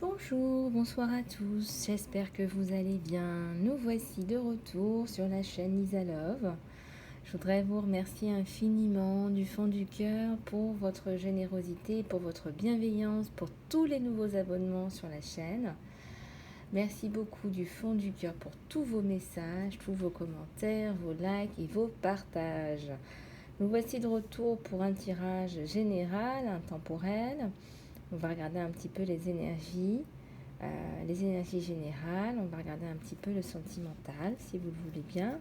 Bonjour, bonsoir à tous, j'espère que vous allez bien. Nous voici de retour sur la chaîne Lisa Love. Je voudrais vous remercier infiniment du fond du cœur pour votre générosité, pour votre bienveillance, pour tous les nouveaux abonnements sur la chaîne. Merci beaucoup du fond du cœur pour tous vos messages, tous vos commentaires, vos likes et vos partages. Nous voici de retour pour un tirage général, intemporel. On va regarder un petit peu les énergies générales. On va regarder un petit peu le sentimental, si vous le voulez bien.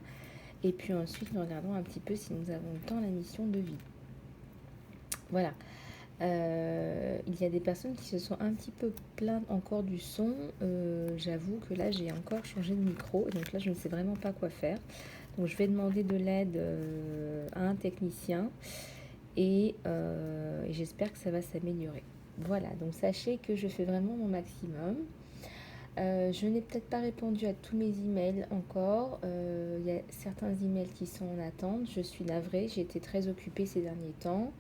Et puis ensuite, nous regarderons un petit peu, si nous avons le temps, la mission de vie. Voilà. Il y a des personnes qui se sont un petit peu plaintes encore du son. J'avoue que là, j'ai encore changé de micro. Donc là, je ne sais vraiment pas quoi faire. Donc je vais demander de l'aide à un technicien. Et j'espère que ça va s'améliorer. Voilà, donc sachez que je fais vraiment mon maximum. Je n'ai peut-être pas répondu à tous mes emails encore. Il y a certains emails qui sont en attente. Je suis navrée, j'ai été très occupée ces derniers temps.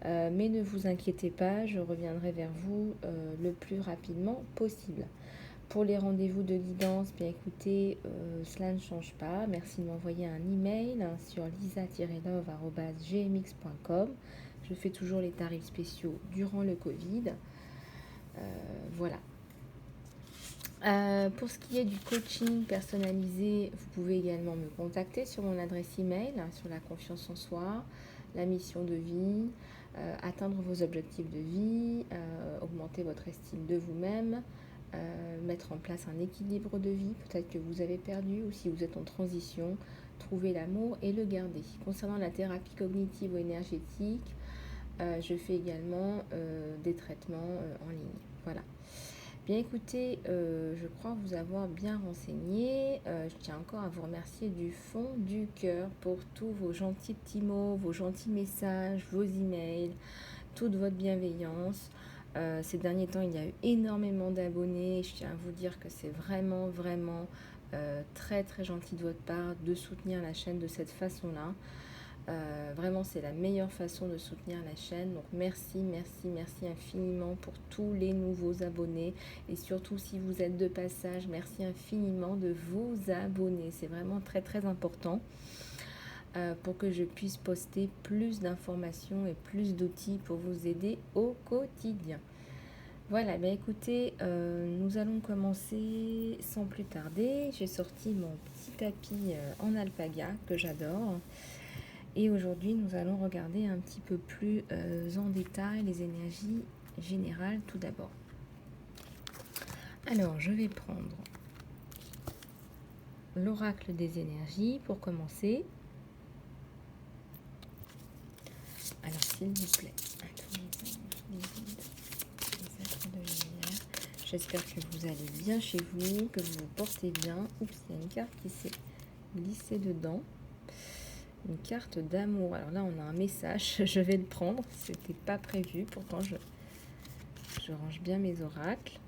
Mais ne vous inquiétez pas, je reviendrai vers vous le plus rapidement possible. Pour les rendez-vous de guidance, bien écoutez, cela ne change pas. Merci de m'envoyer un email sur lisa-love@gmx.com. Je fais toujours les tarifs spéciaux durant le Covid. Voilà. Pour ce qui est du coaching personnalisé, vous pouvez également me contacter sur mon adresse email, sur la confiance en soi, la mission de vie, atteindre vos objectifs de vie, augmenter votre estime de vous-même, mettre en place un équilibre de vie, peut-être que vous avez perdu ou si vous êtes en transition, trouver l'amour et le garder. Concernant la thérapie cognitive ou énergétique, je fais également des traitements en ligne. Voilà. Bien écoutez, je crois vous avoir bien renseigné. Je tiens encore à vous remercier du fond du cœur pour tous vos gentils petits mots, vos gentils messages, vos emails, toute votre bienveillance. Ces derniers temps, il y a eu énormément d'abonnés. Je tiens à vous dire que c'est vraiment, vraiment très, très gentil de votre part de soutenir la chaîne de cette façon-là. Vraiment, c'est la meilleure façon de soutenir la chaîne. Donc, merci, merci, merci infiniment pour tous les nouveaux abonnés. Et surtout, si vous êtes de passage, merci infiniment de vous abonner. C'est vraiment très, très important pour que je puisse poster plus d'informations et plus d'outils pour vous aider au quotidien. Voilà, ben écoutez, nous allons commencer sans plus tarder. J'ai sorti mon petit tapis en alpaga que j'adore. Et aujourd'hui, nous allons regarder un petit peu plus en détail les énergies générales tout d'abord. Alors, je vais prendre l'oracle des énergies pour commencer. Alors, s'il vous plaît, les êtres de lumière. J'espère que vous allez bien chez vous, que vous vous portez bien. Oups, il y a une carte qui s'est glissée dedans. Une carte d'amour. Alors là, on a un message. Je vais le prendre. C'était pas prévu. Pourtant, je range bien mes oracles.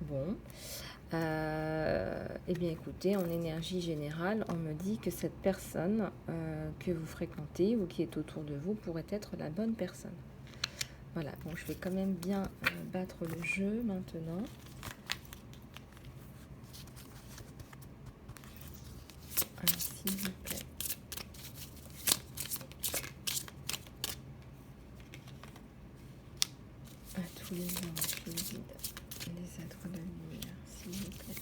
Bon. Eh bien, écoutez, en énergie générale, on me dit que cette personne que vous fréquentez ou qui est autour de vous pourrait être la bonne personne. Voilà. Bon, je vais quand même bien battre le jeu maintenant. Alors, s'il vous plaît. À tous les anges qui guident les êtres de lumière, s'il vous plaît.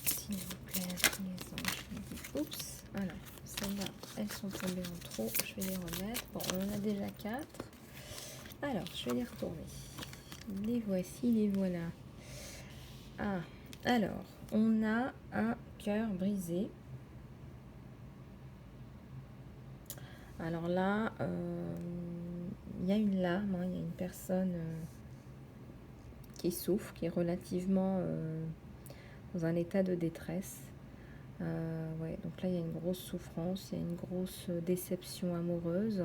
S'il vous plaît, à tous les anges qui guident. Oups, alors, celles-là, elles sont tombées en trop, je vais les remettre. Bon, on en a déjà 4. Alors, je vais les retourner. Les voici, les voilà. Ah, alors, on a un cœur brisé. Alors là, il y a une larme, hein, il y a une personne qui souffre, qui est relativement dans un état de détresse. Ouais, donc là, il y a une grosse souffrance, il y a une grosse déception amoureuse.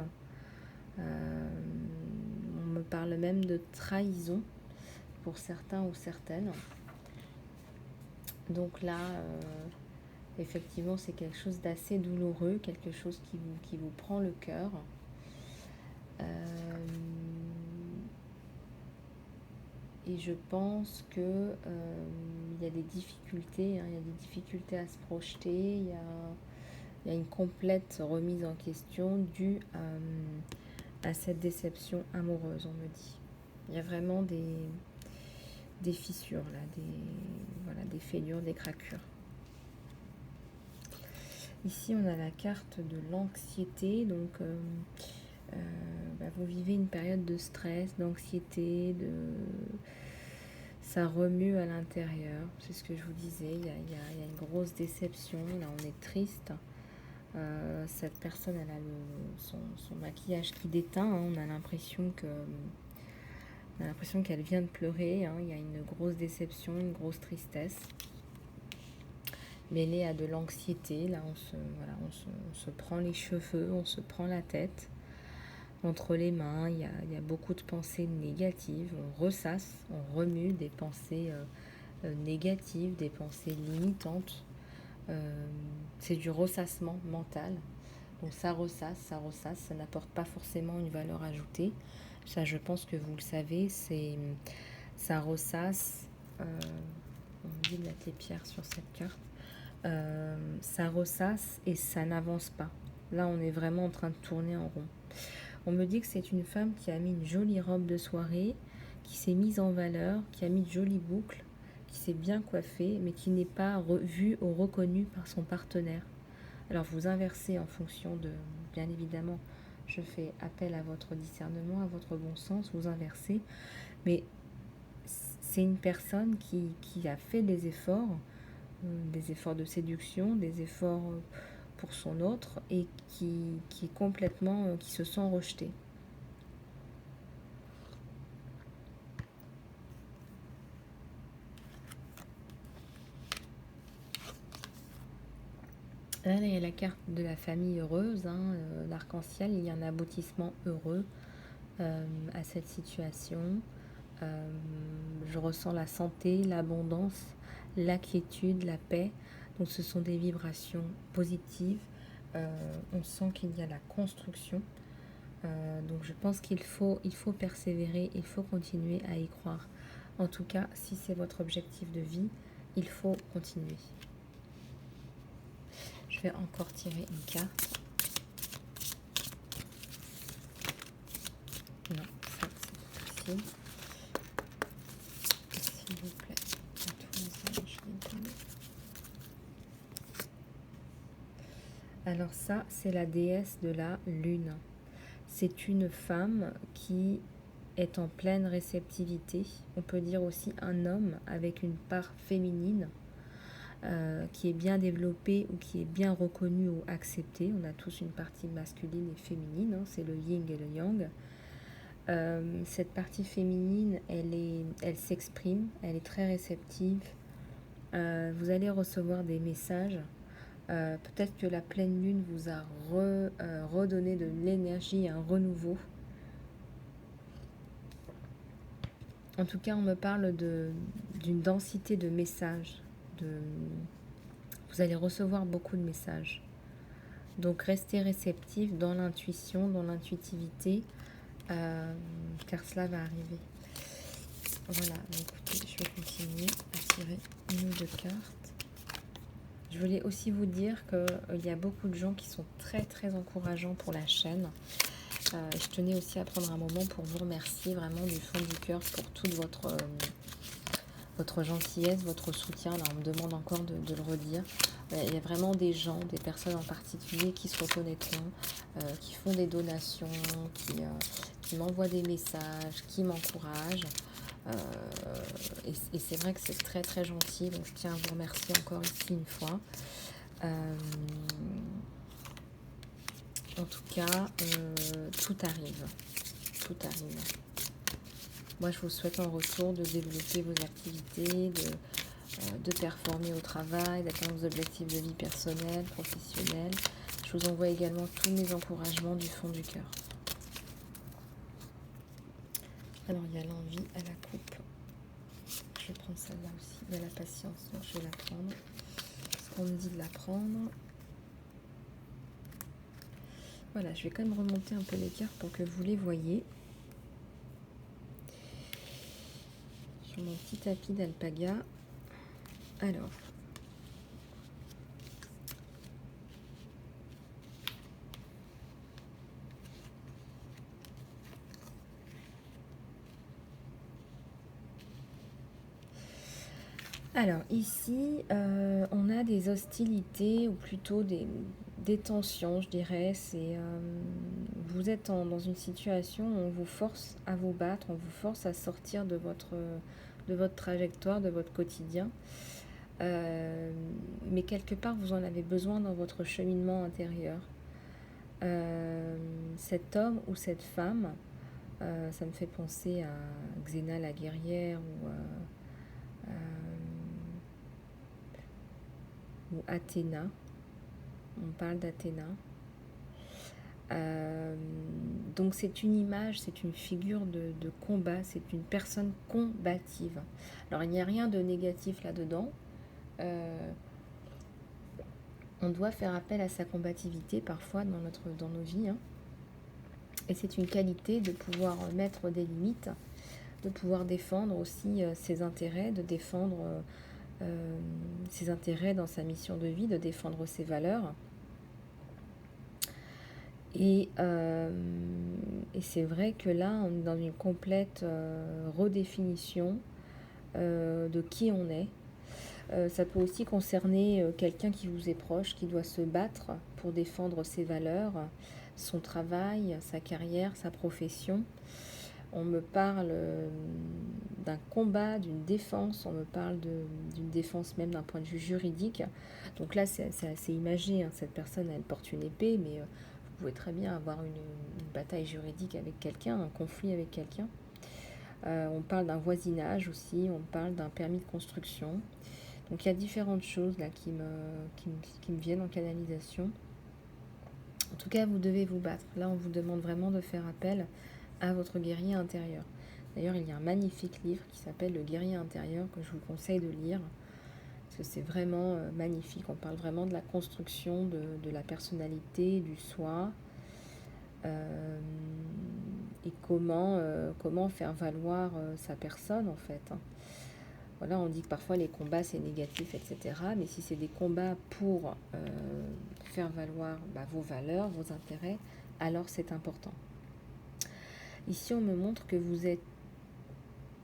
On me parle même de trahison pour certains ou certaines. Donc là, effectivement, c'est quelque chose d'assez douloureux, quelque chose qui vous prend le cœur. Et je pense que il y a des difficultés, hein, il y a des difficultés à se projeter, il y a une complète remise en question due à cette déception amoureuse, on me dit. Il y a vraiment des fissures, là, voilà, des fêlures, des craquures. Ici, on a la carte de l'anxiété, donc vous vivez une période de stress, d'anxiété, ça remue à l'intérieur, c'est ce que je vous disais, il y a une grosse déception, là on est triste. Cette personne, elle a son maquillage qui déteint, hein, on a l'impression qu'elle vient de pleurer, hein, il y a une grosse déception, une grosse tristesse, mêlée à de l'anxiété. Là on se prend les cheveux, on se prend la tête. Entre les mains, il y a beaucoup de pensées négatives, on ressasse, on remue des pensées négatives, des pensées limitantes. C'est du ressassement mental. Donc ça ressasse, ça n'apporte pas forcément une valeur ajoutée. Ça, je pense que vous le savez, ça ressasse. On me dit de mettre les pierres sur cette carte. Ça ressasse et ça n'avance pas. Là, on est vraiment en train de tourner en rond. On me dit que c'est une femme qui a mis une jolie robe de soirée, qui s'est mise en valeur, qui a mis de jolies boucles, qui s'est bien coiffée, mais qui n'est pas vue ou reconnue par son partenaire. Alors vous inversez en fonction de, bien évidemment, je fais appel à votre discernement, à votre bon sens, vous inversez, mais c'est une personne qui a fait des efforts de séduction, des efforts pour son autre et qui est complètement, qui se sent rejeté. Là, il y a la carte de la famille heureuse, hein, l'arc-en-ciel, il y a un aboutissement heureux à cette situation. Je ressens la santé, l'abondance, la quiétude, la paix. Donc ce sont des vibrations positives. On sent qu'il y a la construction. Donc je pense qu'il faut persévérer, il faut continuer à y croire. En tout cas, si c'est votre objectif de vie, il faut continuer. Je vais encore tirer une carte. Non, ça c'est possible. S'il vous plaît, à tous les anges, je vais donner. Alors ça, c'est la déesse de la lune. C'est une femme qui est en pleine réceptivité. On peut dire aussi un homme avec une part féminine qui est bien développée ou qui est bien reconnue ou acceptée. On a tous une partie masculine et féminine, hein, c'est le yin et le yang. Cette partie féminine, elle s'exprime, elle est très réceptive. Vous allez recevoir des messages. Peut-être que la pleine lune vous a redonné de l'énergie, un renouveau. En tout cas, on me parle d'une densité de messages. Vous allez recevoir beaucoup de messages. Donc, restez réceptif dans l'intuition, dans l'intuitivité, car cela va arriver. Voilà, écoutez, je vais continuer à tirer une ou deux cartes. Je voulais aussi vous dire qu'il y a beaucoup de gens qui sont très très encourageants pour la chaîne. Je tenais aussi à prendre un moment pour vous remercier vraiment du fond du cœur pour toute votre gentillesse, votre soutien. Là, on me demande encore de le redire. Il y a vraiment des gens, des personnes en particulier qui se reconnaîtront, qui font des donations, qui m'envoient des messages, qui m'encouragent. Et c'est vrai que c'est très très gentil, donc je tiens à vous remercier encore ici une fois. En tout cas, tout arrive. Tout arrive. Moi, je vous souhaite en retour de développer vos activités, de performer au travail, d'atteindre vos objectifs de vie personnelle, professionnelle. Je vous envoie également tous mes encouragements du fond du cœur. Alors, il y a l'envie à la coupe. Je vais prendre celle-là aussi. Il y a la patience, donc je vais la prendre. Ce qu'on me dit de la prendre. Voilà, je vais quand même remonter un peu les cartes pour que vous les voyez. Sur mon petit tapis d'alpaga. Alors. Alors ici, on a des hostilités ou plutôt des tensions, je dirais. Vous êtes dans une situation où on vous force à vous battre, on vous force à sortir de votre trajectoire, de votre quotidien. Mais quelque part, vous en avez besoin dans votre cheminement intérieur. Cet homme ou cette femme, ça me fait penser à Xena la guerrière ou Athéna. On parle d'Athéna. Donc c'est une image, c'est une figure de combat, c'est une personne combative. Alors il n'y a rien de négatif là-dedans. On doit faire appel à sa combativité parfois dans nos vies. Hein. Et c'est une qualité de pouvoir mettre des limites, de pouvoir défendre aussi ses intérêts, de défendre ses intérêts dans sa mission de vie, de défendre ses valeurs. Et c'est vrai que là, on est dans une complète redéfinition de qui on est. Ça peut aussi concerner quelqu'un qui vous est proche, qui doit se battre pour défendre ses valeurs, son travail, sa carrière, sa profession. On me parle d'un combat, d'une défense, on me parle d'une défense même d'un point de vue juridique. Donc là, c'est assez imagé, hein. Cette personne, elle porte une épée, mais vous pouvez très bien avoir une bataille juridique avec quelqu'un, un conflit avec quelqu'un. On parle d'un voisinage aussi, on parle d'un permis de construction. Donc il y a différentes choses là qui me viennent en canalisation. En tout cas, vous devez vous battre. Là, on vous demande vraiment de faire appel à votre guerrier intérieur. D'ailleurs, il y a un magnifique livre qui s'appelle Le guerrier intérieur que je vous conseille de lire. Parce que c'est vraiment magnifique. On parle vraiment de la construction de la personnalité, du soi. Et comment faire valoir sa personne en fait. Hein. Voilà, on dit que parfois les combats c'est négatif, etc. Mais si c'est des combats pour faire valoir vos valeurs, vos intérêts, alors c'est important. Ici, on me montre que vous êtes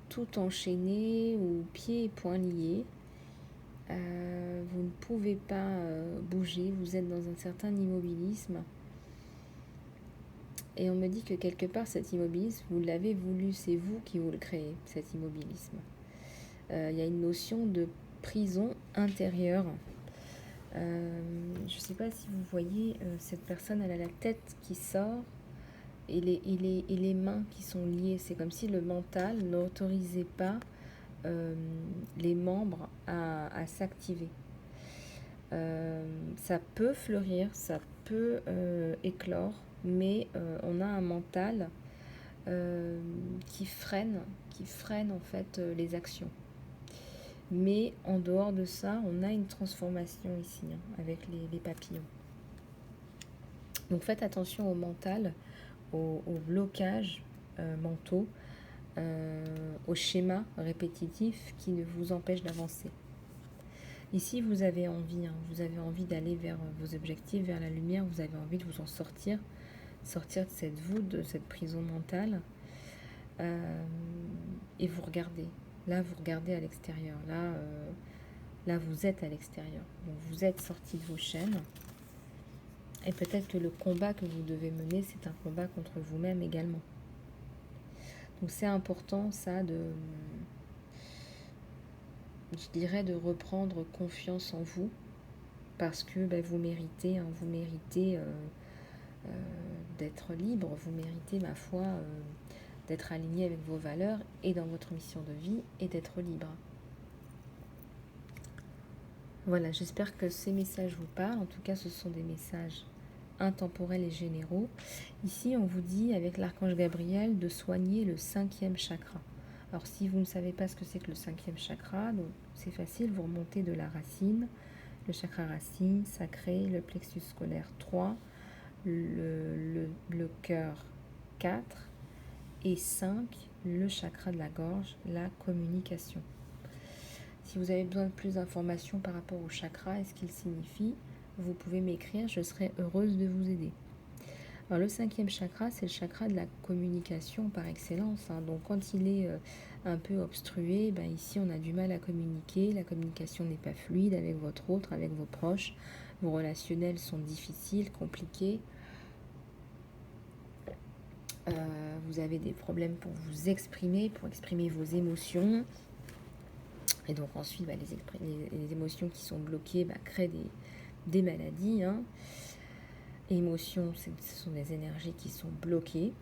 tout enchaîné ou pieds et poings liés. Vous ne pouvez pas bouger, vous êtes dans un certain immobilisme. Et on me dit que quelque part, cet immobilisme, vous l'avez voulu, c'est vous qui vous le créez, cet immobilisme. Il y a une notion de prison intérieure. Je ne sais pas si vous voyez, cette personne, elle a la tête qui sort et les mains qui sont liées. C'est comme si le mental n'autorisait pas les membres à s'activer. Ça peut fleurir, ça peut éclore, mais on a un mental qui freine en fait les actions. Mais en dehors de ça, on a une transformation ici, hein, avec les papillons. Donc faites attention au mental, aux blocages mentaux, aux schémas répétitifs qui vous empêchent d'avancer. Ici, vous avez envie d'aller vers vos objectifs, vers la lumière, vous avez envie de vous en sortir de cette voûte, de cette prison mentale, et vous regardez. Là, vous regardez à l'extérieur. Là, vous êtes à l'extérieur. Donc, vous êtes sorti de vos chaînes. Et peut-être que le combat que vous devez mener, c'est un combat contre vous-même également. Donc, c'est important, ça, je dirais, de reprendre confiance en vous. Parce que vous méritez, hein, d'être libre. Vous méritez, ma foi, d'être aligné avec vos valeurs et dans votre mission de vie et d'être libre. Voilà, j'espère que ces messages vous parlent. En tout cas, ce sont des messages intemporels et généraux. Ici, on vous dit, avec l'archange Gabriel, de soigner le 5e chakra. Alors, si vous ne savez pas ce que c'est que le 5e chakra, donc c'est facile, vous remontez de la racine, le chakra racine, sacré, le plexus scolaire 3, le cœur 4 et 5, le chakra de la gorge, la communication. Si vous avez besoin de plus d'informations par rapport au chakra et ce qu'il signifie, vous pouvez m'écrire, je serai heureuse de vous aider. Alors le 5e chakra, c'est le chakra de la communication par excellence. Donc quand il est un peu obstrué, ici on a du mal à communiquer, la communication n'est pas fluide avec votre autre, avec vos proches, vos relationnels sont difficiles, compliqués. Vous avez des problèmes pour vous exprimer, pour exprimer vos émotions. Et donc ensuite, les émotions qui sont bloquées créent des maladies. Émotions, ce sont des énergies qui sont bloquées.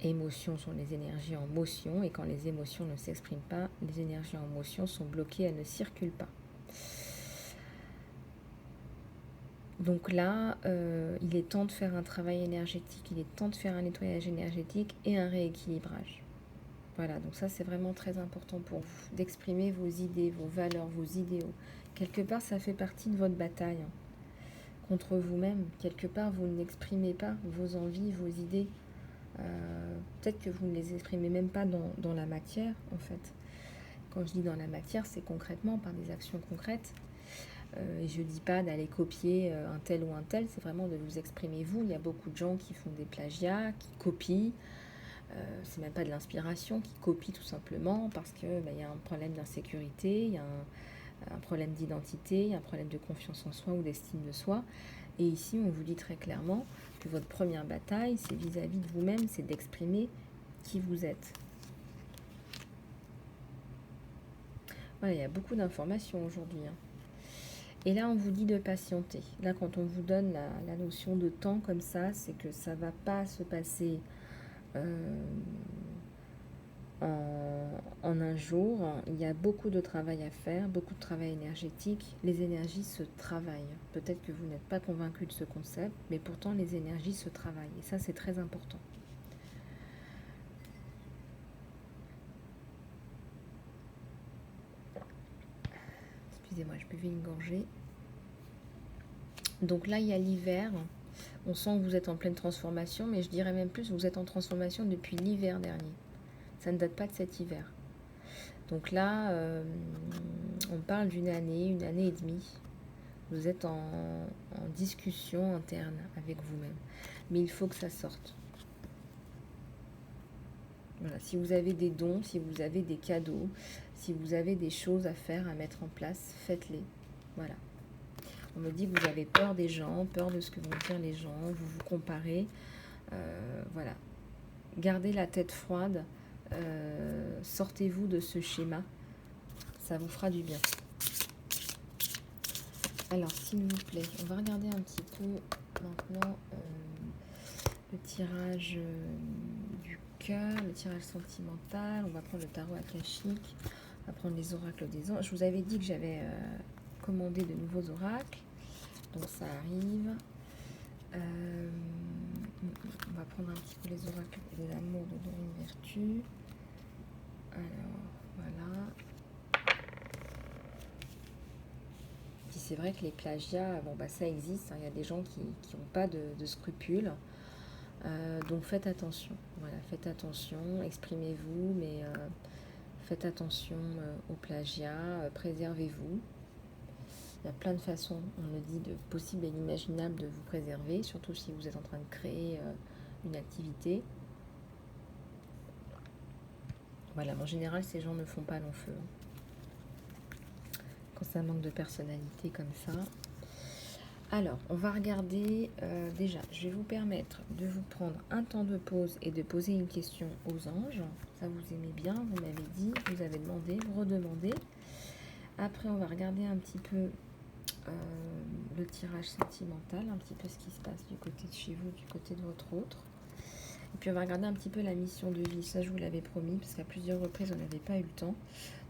Émotions sont les énergies en motion. Et quand les émotions ne s'expriment pas, les énergies en motion sont bloquées, elles ne circulent pas. Donc là, il est temps de faire un travail énergétique, il est temps de faire un nettoyage énergétique et un rééquilibrage. Voilà, donc ça c'est vraiment très important pour vous, d'exprimer vos idées, vos valeurs, vos idéaux. Quelque part, ça fait partie de votre bataille contre vous-même. Quelque part, vous n'exprimez pas vos envies, vos idées. Peut-être que vous ne les exprimez même pas dans la matière, en fait. Quand je dis dans la matière, c'est concrètement, par des actions concrètes. Et je ne dis pas d'aller copier un tel ou un tel, c'est vraiment de vous exprimer vous. Il y a beaucoup de gens qui font des plagiats, qui copient. C'est même pas de l'inspiration, qui copient tout simplement parce que y a un problème d'insécurité, il y a un problème d'identité, il y a un problème de confiance en soi ou d'estime de soi. Et ici, on vous dit très clairement que votre première bataille, c'est vis-à-vis de vous-même, c'est d'exprimer qui vous êtes. Voilà, il y a beaucoup d'informations aujourd'hui. Et là, on vous dit de patienter. Là, quand on vous donne la notion de temps comme ça, c'est que ça ne va pas se passer en un jour. Il y a beaucoup de travail à faire, beaucoup de travail énergétique. Les énergies se travaillent. Peut-être que vous n'êtes pas convaincu de ce concept, mais pourtant les énergies se travaillent. Et ça, c'est très important. Excusez-moi, je buvais une gorgée. Donc là, il y a l'hiver. On sent que vous êtes en pleine transformation, mais je dirais même plus, vous êtes en transformation depuis l'hiver dernier. Ça ne date pas de cet hiver. Donc là, on parle d'une année et demie. Vous êtes en discussion interne avec vous-même. Mais il faut que ça sorte. Voilà, si vous avez des dons, si vous avez des cadeaux, si vous avez des choses à faire, à mettre en place, faites-les. Voilà. On me dit que vous avez peur des gens, peur de ce que vont dire les gens, vous vous comparez. Voilà. Gardez la tête froide. Sortez-vous de ce schéma. Ça vous fera du bien. Alors, s'il vous plaît, on va regarder un petit peu maintenant le tirage du cœur, le tirage sentimental. On va prendre le tarot akashique, on va prendre les oracles des anges. Je vous avais dit que j'avais commandé de nouveaux oracles, donc ça arrive. On va prendre un petit peu les oracles de l'amour, de Dorine Vertu. Alors, voilà. Puis c'est vrai que les plagiats, ça existe. Il y a des gens qui n'ont pas de scrupules. Donc faites attention. Voilà, faites attention, exprimez-vous, mais faites attention aux plagiats, préservez-vous. Il y a plein de façons, on le dit, de possible et inimaginable de vous préserver, surtout si vous êtes en train de créer une activité. Voilà, en général, ces gens ne font pas long feu. Quand ça manque de personnalité comme ça. Alors, on va regarder, déjà, je vais vous permettre de vous prendre un temps de pause et de poser une question aux anges. Ça, vous aimez bien, vous m'avez dit, vous avez demandé, vous redemandez. Après, on va regarder un petit peu le tirage sentimental, un petit peu ce qui se passe du côté de chez vous, du côté de votre autre. Et puis on va regarder un petit peu la mission de vie, ça je vous l'avais promis, parce qu'à plusieurs reprises on n'avait pas eu le temps.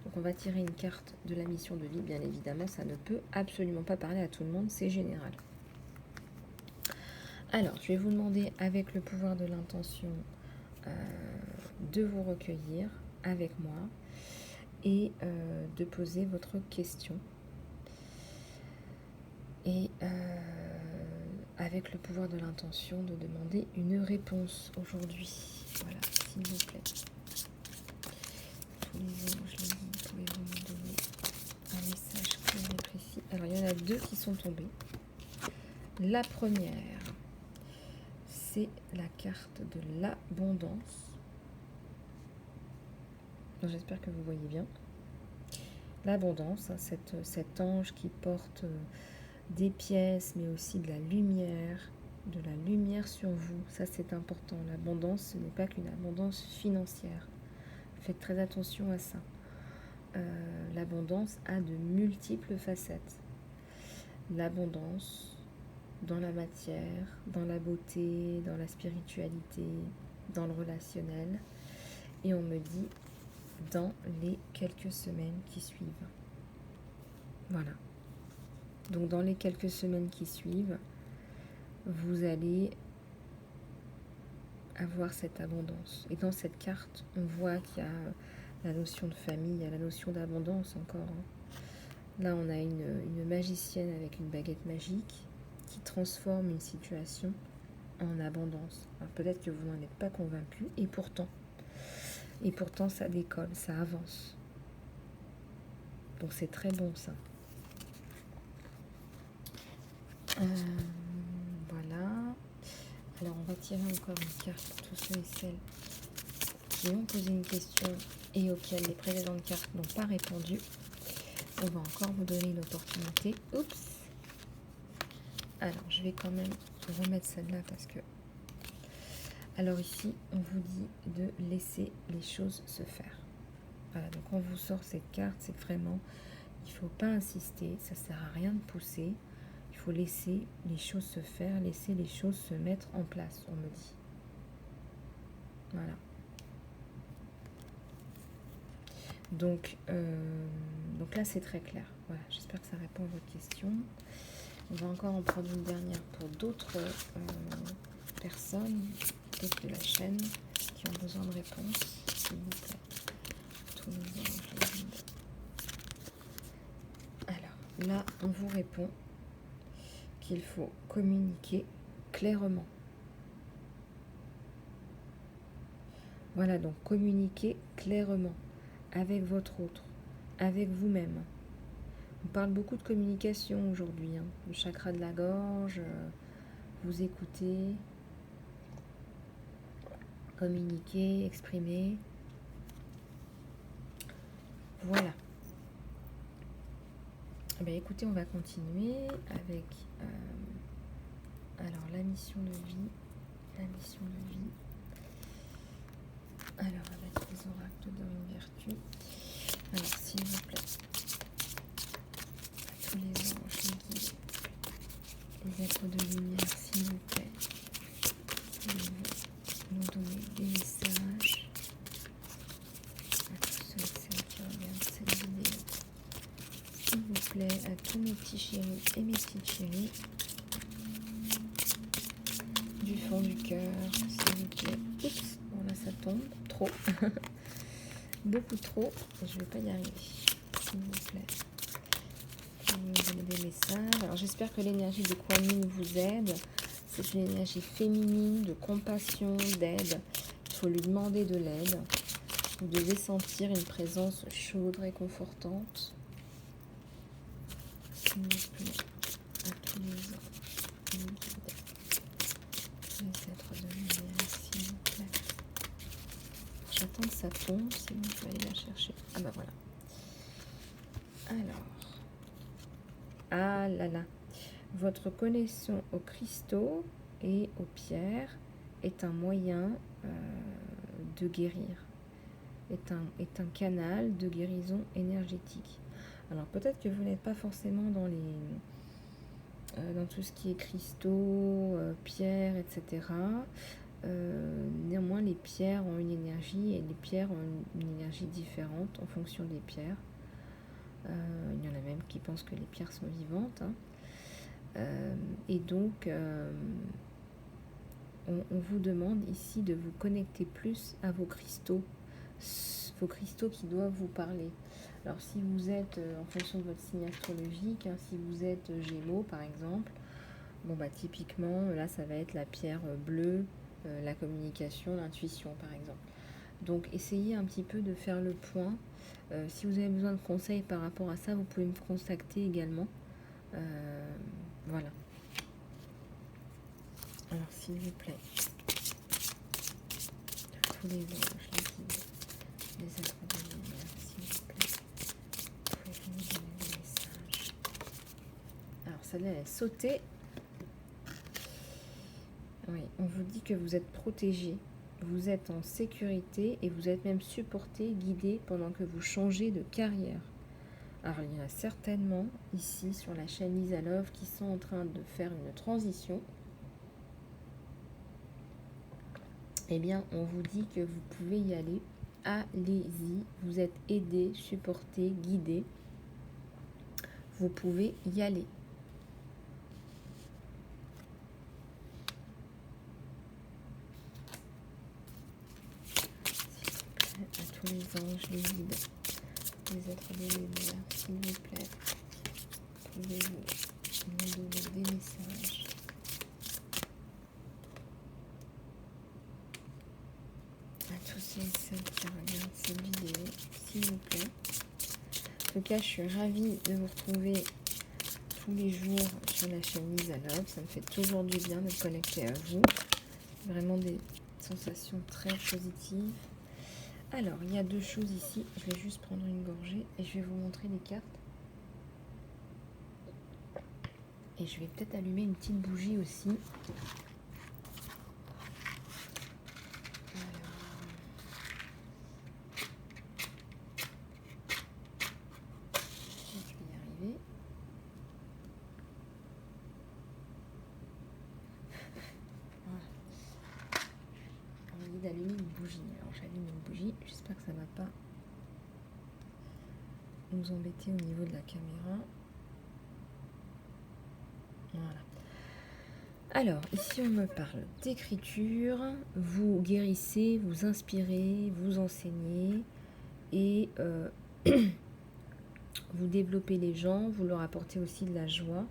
Donc on va tirer une carte de la mission de vie, bien évidemment, ça ne peut absolument pas parler à tout le monde, c'est général. Alors, je vais vous demander, avec le pouvoir de l'intention, de vous recueillir avec moi et de poser votre question. Et avec le pouvoir de l'intention, de demander une réponse aujourd'hui. Voilà, s'il vous plaît. Tous les anges, les guides, pouvez-vous me donner un message clair et précis? Alors, il y en a deux qui sont tombés. La première, c'est la carte de l'abondance. J'espère que vous voyez bien. L'abondance, hein, cet ange qui porte des pièces, mais aussi de la lumière sur vous. Ça, c'est important. L'abondance, ce n'est pas qu'une abondance financière. Faites très attention à ça. L'abondance a de multiples facettes. L'abondance dans la matière, dans la beauté, dans la spiritualité, dans le relationnel. Et on me dit dans les quelques semaines qui suivent. Voilà. Donc dans les quelques semaines qui suivent, vous allez avoir cette abondance. Et dans cette carte, on voit qu'il y a la notion de famille, il y a la notion d'abondance encore. Là, on a une magicienne avec une baguette magique qui transforme une situation en abondance. Alors peut-être que vous n'en êtes pas convaincu, et pourtant ça décolle, ça avance. Donc c'est très bon ça. Voilà. Alors on va tirer encore une carte pour tous ceux et celles qui ont posé une question et auxquelles les précédentes cartes n'ont pas répondu. On va encore vous donner une opportunité. Oups. Alors je vais quand même remettre celle-là parce que... Alors ici, on vous dit de laisser les choses se faire. Voilà, donc on vous sort cette carte, c'est que vraiment, il ne faut pas insister, ça ne sert à rien de pousser. Il faut laisser les choses se faire, laisser les choses se mettre en place, on me dit. Voilà. Donc là, c'est très clair. Voilà, j'espère que ça répond à votre question. On va encore en prendre une dernière pour d'autres personnes, d'autres de la chaîne, qui ont besoin de réponses, s'il vous plaît. Tous les anges, les guides. Alors, là, on vous répond qu'il faut communiquer clairement. Voilà, donc communiquer clairement avec votre autre, avec vous-même. On parle beaucoup de communication aujourd'hui, hein. Le chakra de la gorge, vous écoutez, communiquer, exprimer. Voilà. Eh bien, écoutez, on va continuer avec alors la mission de vie. La mission de vie. Alors, avec les oracles de Dorine Virtue. Alors, s'il vous plaît, tous les anges, les guides, les êtres de lumière, s'il vous plaît, pouvez-vous nous donner des messages à tous ceux et celles qui regardent cette vidéo. S'il vous plaît, à tous mes petits chéris et mes petites chéries, du fond du cœur, s'il vous plaît. Oups, bon là ça tombe, trop, beaucoup trop, je vais pas y arriver, s'il vous plaît. Vous me donnez des messages. Alors j'espère que l'énergie de Kuan Yin vous aide. C'est une énergie féminine, de compassion, d'aide. Il faut lui demander de l'aide. Vous devez sentir une présence chaude, réconfortante. S'il vous plaît, à tous les anges, les guides, les êtres de lumière, s'il vous plaît. J'attends que ça tombe, sinon je vais aller la chercher. Ah bah voilà. Alors, ah là là, votre connexion aux cristaux et aux pierres est un moyen de guérir, est un canal de guérison énergétique. Alors peut-être que vous n'êtes pas forcément dans tout ce qui est cristaux, pierres, etc. Néanmoins, les pierres ont une énergie et les pierres ont une énergie différente en fonction des pierres. Il y en a même qui pensent que les pierres sont vivantes, hein. Et donc, on vous demande ici de vous connecter plus à vos cristaux qui doivent vous parler. Alors, si vous êtes, en fonction de votre signe astrologique, hein, si vous êtes Gémeaux, par exemple, bon, bah, typiquement, là, ça va être la pierre bleue, la communication, l'intuition, par exemple. Donc, essayez un petit peu de faire le point. Si vous avez besoin de conseils par rapport à ça, vous pouvez me contacter également. Voilà. Alors, s'il vous plaît, tous les anges, les guides, les êtres de lumière, s'il vous plaît, pouvez-vous nous donner des messages? Alors, celle-là, elle est sautée. Oui, on vous dit que vous êtes protégé, vous êtes en sécurité et vous êtes même supporté, guidé pendant que vous changez de carrière. Alors, il y en a certainement ici sur la chaîne Lisa Love qui sont en train de faire une transition. Eh bien, on vous dit que vous pouvez y aller. Allez-y, vous êtes aidé, supporté, guidé. Vous pouvez y aller. S'il vous plaît, à tous les anges, les guides, les êtres de lumière, s'il vous plaît, pouvez-vous nous donner des messages? À tous ceux et celles qui regardent cette vidéo, s'il vous plaît. En tout cas, je suis ravie de vous retrouver tous les jours sur la chaîne Lisa Love. Ça me fait toujours du bien de connecter à vous. Vraiment des sensations très positives. Alors, il y a deux choses ici. Je vais juste prendre une gorgée et je vais vous montrer les cartes. Et je vais peut-être allumer une petite bougie aussi. D'allumer une bougie. Alors j'allume une bougie, j'espère que ça ne va pas nous embêter au niveau de la caméra. Voilà. Alors ici on me parle d'écriture, vous guérissez, vous inspirez, vous enseignez et vous développez les gens, vous leur apportez aussi de la joie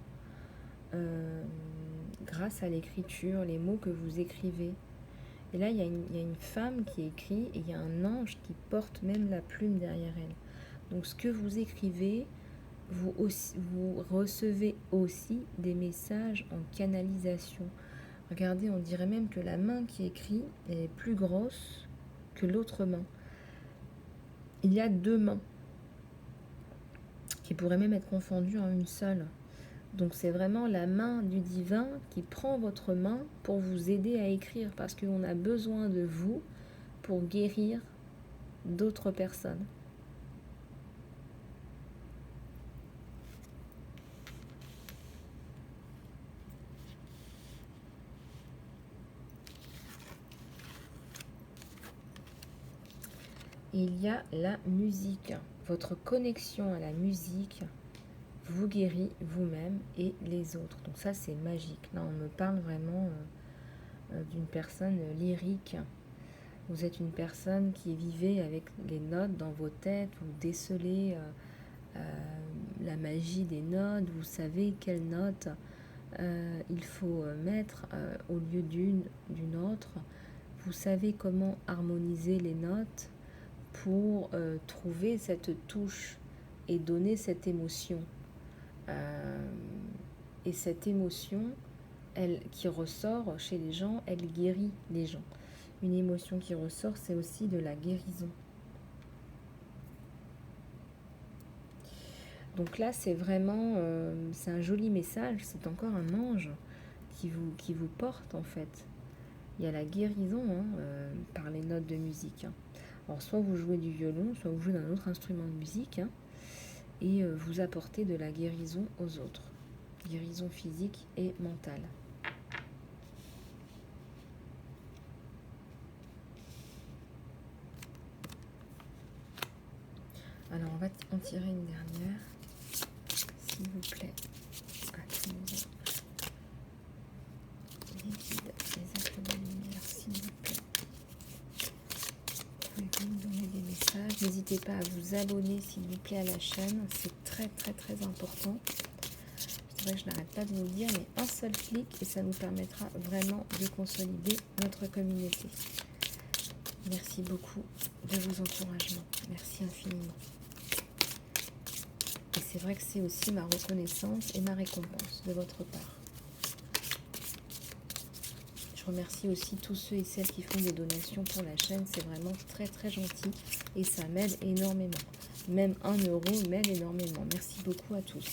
grâce à l'écriture, les mots que vous écrivez. Et là, il y a une femme qui écrit et il y a un ange qui porte même la plume derrière elle. Donc, ce que vous écrivez, vous recevez aussi des messages en canalisation. Regardez, on dirait même que la main qui écrit est plus grosse que l'autre main. Il y a deux mains qui pourraient même être confondues en une seule. Donc c'est vraiment la main du divin qui prend votre main pour vous aider à écrire parce qu'on a besoin de vous pour guérir d'autres personnes. Il y a la musique. Votre connexion à la musique vous guérit vous-même et les autres. Donc ça, c'est magique. Là, on me parle vraiment d'une personne lyrique. Vous êtes une personne qui vivait avec les notes dans vos têtes, vous décelez la magie des notes, vous savez quelle note il faut mettre au lieu d'une autre. Vous savez comment harmoniser les notes pour trouver cette touche et donner cette émotion. Et cette émotion, elle qui ressort chez les gens, elle guérit les gens. Une émotion qui ressort, c'est aussi de la guérison. Donc là, c'est vraiment, c'est un joli message. C'est encore un ange qui vous porte en fait. Il y a la guérison par les notes de musique. Alors soit vous jouez du violon, soit vous jouez d'un autre instrument de musique et vous apportez de la guérison aux autres. Guérison physique et mentale. En tirer une dernière, s'il vous plaît, à tous les anges. Les guides, les êtres de lumière, s'il vous plaît. Pouvez-vous me donner des messages? N'hésitez pas à vous abonner, s'il vous plaît, à la chaîne. C'est très très très important. C'est vrai que je n'arrête pas de vous le dire, mais un seul clic et ça nous permettra vraiment de consolider notre communauté. Merci beaucoup de vos encouragements. Merci infiniment. Et c'est vrai que c'est aussi ma reconnaissance et ma récompense de votre part. Je remercie aussi tous ceux et celles qui font des donations pour la chaîne. C'est vraiment très très gentil et ça m'aide énormément. Même 1 € m'aide énormément. Merci beaucoup à tous.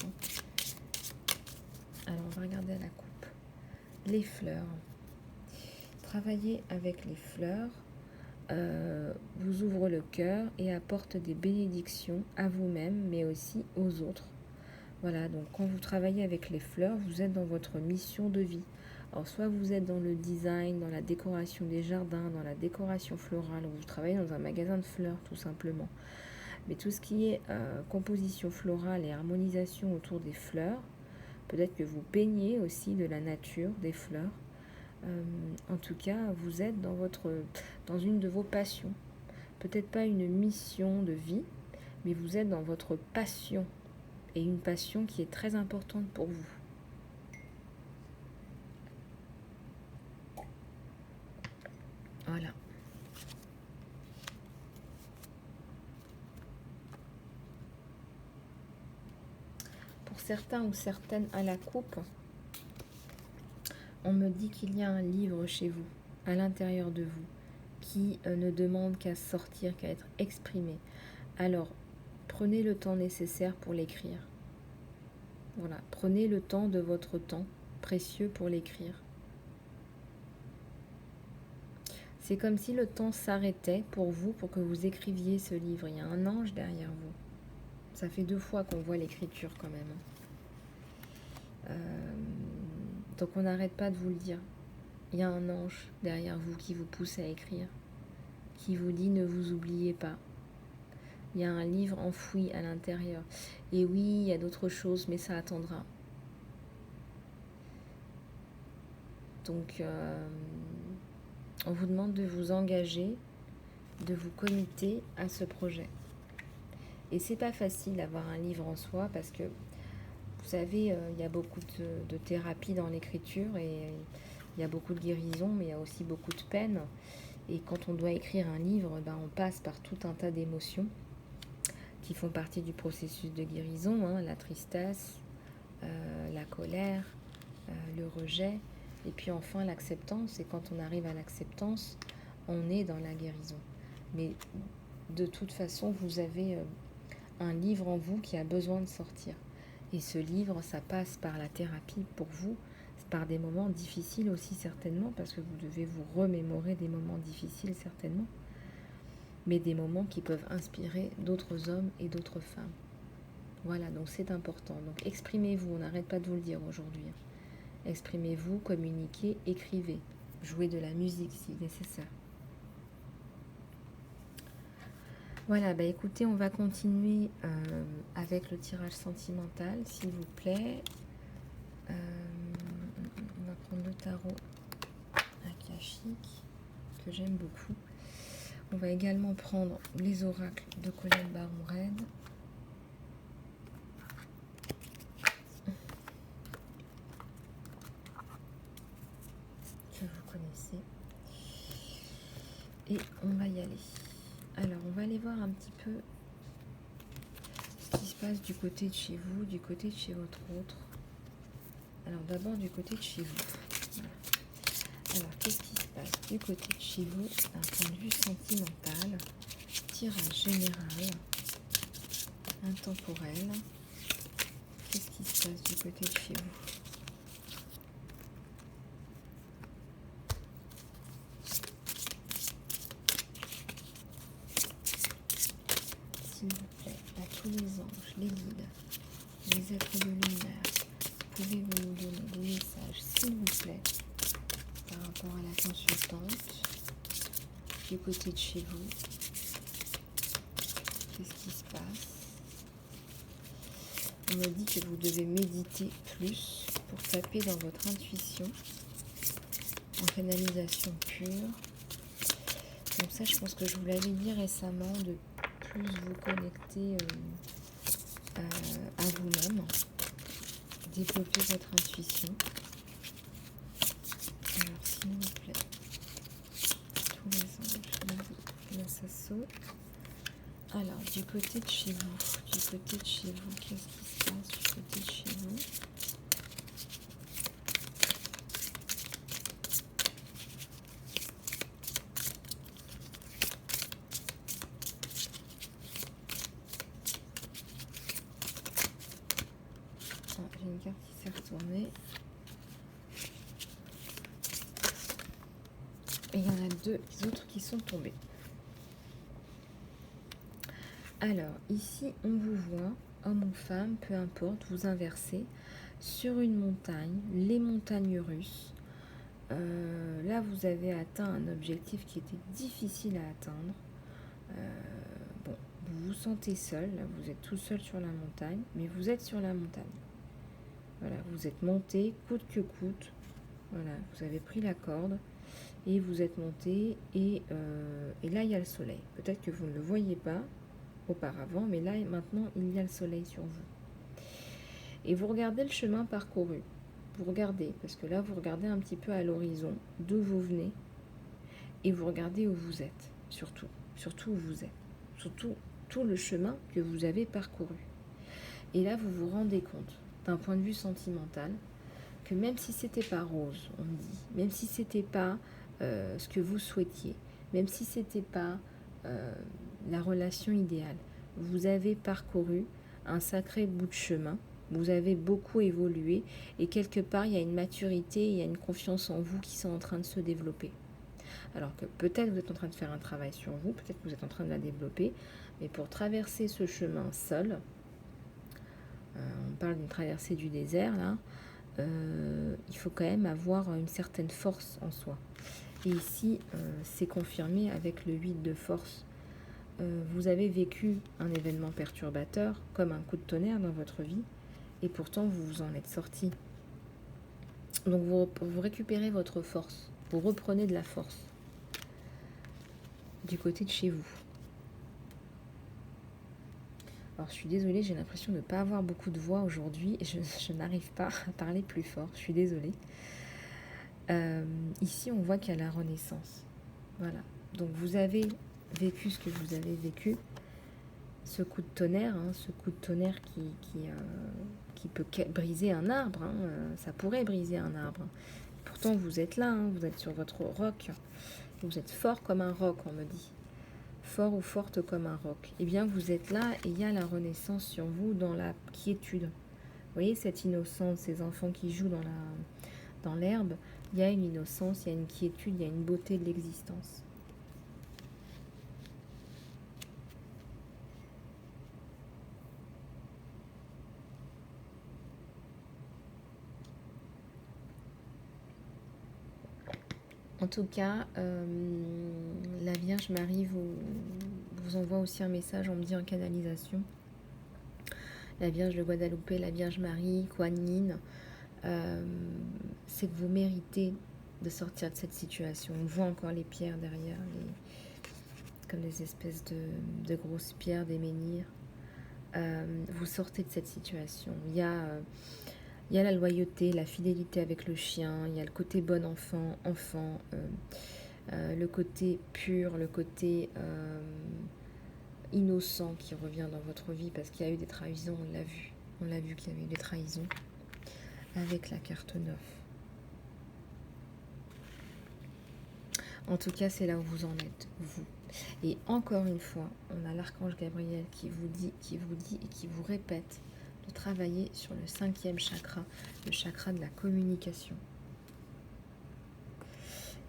Alors on va regarder à la coupe. Les fleurs. Travailler avec les fleurs vous ouvre le cœur et apporte des bénédictions à vous-même mais aussi aux autres. Voilà, donc quand vous travaillez avec les fleurs, vous êtes dans votre mission de vie. Alors soit vous êtes dans le design, dans la décoration des jardins, dans la décoration florale, ou vous travaillez dans un magasin de fleurs tout simplement. Mais tout ce qui est composition florale et harmonisation autour des fleurs, peut-être que vous peignez aussi de la nature, des fleurs. En tout cas, vous êtes dans une de vos passions. Peut-être pas une mission de vie, mais vous êtes dans votre passion. Et une passion qui est très importante pour vous. Voilà. Pour certains ou certaines à la coupe, on me dit qu'il y a un livre chez vous, à l'intérieur de vous, qui ne demande qu'à sortir, qu'à être exprimé. Alors, prenez le temps nécessaire pour l'écrire. Voilà, prenez le temps de votre temps précieux pour l'écrire. C'est comme si le temps s'arrêtait pour vous, pour que vous écriviez ce livre. Il y a un ange derrière vous. Ça fait 2 fois qu'on voit l'écriture quand même. Donc on n'arrête pas de vous le dire. Il y a un ange derrière vous qui vous pousse à écrire, qui vous dit ne vous oubliez pas. Il y a un livre enfoui à l'intérieur. Et oui, il y a d'autres choses, mais ça attendra. Donc, on vous demande de vous engager, de vous committer à ce projet. Et c'est pas facile d'avoir un livre en soi parce que, vous savez, il y a beaucoup de thérapie dans l'écriture et il y a beaucoup de guérison, mais il y a aussi beaucoup de peine. Et quand on doit écrire un livre, on passe par tout un tas d'émotions qui font partie du processus de guérison, la tristesse, la colère, le rejet, et puis enfin l'acceptance. Et quand on arrive à l'acceptance, on est dans la guérison. Mais de toute façon, vous avez un livre en vous qui a besoin de sortir. Et ce livre, ça passe par la thérapie pour vous, par des moments difficiles aussi certainement, parce que vous devez vous remémorer des moments difficiles certainement, mais des moments qui peuvent inspirer d'autres hommes et d'autres femmes. Voilà, donc c'est important. Donc exprimez-vous, on n'arrête pas de vous le dire aujourd'hui. Exprimez-vous, communiquez, écrivez, jouez de la musique si nécessaire. Voilà, écoutez, on va continuer avec le tirage sentimental, s'il vous plaît. On va prendre le tarot akashique, que j'aime beaucoup. On va également prendre les oracles de Colette Baron-Reid. Que vous connaissez. Et on va y aller. Alors, on va aller voir un petit peu ce qui se passe du côté de chez vous, du côté de chez votre autre. Alors, d'abord du côté de chez vous. Voilà. Alors, qu'est-ce qui se passe du côté de chez vous d'un point de vue sentimental? Tirage général, intemporel. Qu'est-ce qui se passe du côté de chez vous? S'il vous plaît, à tous les anges, les guides, les êtres de lumière, pouvez-vous nous donner des messages, s'il vous plaît, par rapport à la consultante, du côté de chez vous? Qu'est-ce qui se passe? on me dit que vous devez méditer plus pour taper dans votre intuition en canalisation pure. Donc ça, je pense que je vous l'avais dit récemment, de plus vous connecter à vous-même, développer votre intuition. Alors, s'il vous plaît, tous les anges, là ça saute. Alors, du côté de chez vous, qu'est-ce qui se passe du côté de chez vous? J'ai une carte qui s'est retournée. Et il y en a deux autres qui sont tombés. Alors, ici, on vous voit, homme ou femme, peu importe, vous inversez sur une montagne, les montagnes russes. Là, vous avez atteint un objectif qui était difficile à atteindre. Bon, vous vous sentez seul, là, vous êtes tout seul sur la montagne, mais vous êtes sur la montagne. Voilà, vous êtes monté coûte que coûte. Voilà, vous avez pris la corde et vous êtes monté. Et là, il y a le soleil. Peut-être que vous ne le voyez pas auparavant, mais là, maintenant, il y a le soleil sur vous. Et vous regardez le chemin parcouru. Vous regardez, parce que là, vous regardez un petit peu à l'horizon d'où vous venez. Et vous regardez où vous êtes, surtout où vous êtes. Surtout tout le chemin que vous avez parcouru. Et là, vous vous rendez compte, d'un point de vue sentimental, que même si c'était pas rose, on me dit, même si c'était pas ce que vous souhaitiez, même si c'était pas la relation idéale, vous avez parcouru un sacré bout de chemin, vous avez beaucoup évolué et quelque part il y a une maturité, il y a une confiance en vous qui sont en train de se développer. Alors que peut-être vous êtes en train de faire un travail sur vous, peut-être que vous êtes en train de la développer, mais pour traverser ce chemin seul, on parle d'une traversée du désert là, il faut quand même avoir une certaine force en soi. Et ici, c'est confirmé avec le 8 de force. Vous avez vécu un événement perturbateur comme un coup de tonnerre dans votre vie, et pourtant vous vous en êtes sorti. Donc vous récupérez votre force, vous reprenez de la force du côté de chez vous. Alors je suis désolée, j'ai l'impression de ne pas avoir beaucoup de voix aujourd'hui, et je n'arrive pas à parler plus fort, je suis désolée. Ici on voit qu'il y a la renaissance. Voilà, donc vous avez vécu ce que vous avez vécu, ce coup de tonnerre, ce coup de tonnerre qui peut briser un arbre, ça pourrait briser un arbre. Pourtant vous êtes là, vous êtes sur votre roc, vous êtes fort comme un roc, on me dit. Fort ou forte comme un roc. Eh bien vous êtes là et il y a la renaissance sur vous dans la quiétude. Vous voyez cette innocence, ces enfants qui jouent dans l'herbe, il y a une innocence, il y a une quiétude, il y a une beauté de l'existence. En tout cas, la Vierge Marie vous envoie aussi un message, on me dit en canalisation. La Vierge de Guadalupe, la Vierge Marie, Kuan Yin, c'est que vous méritez de sortir de cette situation. On voit encore les pierres derrière, comme des espèces de grosses pierres, des menhirs. Vous sortez de cette situation. Il y a la loyauté, la fidélité avec le chien, il y a le côté bon enfant, le côté pur, le côté innocent qui revient dans votre vie parce qu'il y a eu des trahisons, on l'a vu qu'il y avait eu des trahisons avec la carte 9. En tout cas, c'est là où vous en êtes, vous. Et encore une fois, on a l'archange Gabriel qui vous dit et qui vous répète de travailler sur le 5e chakra, le chakra de la communication.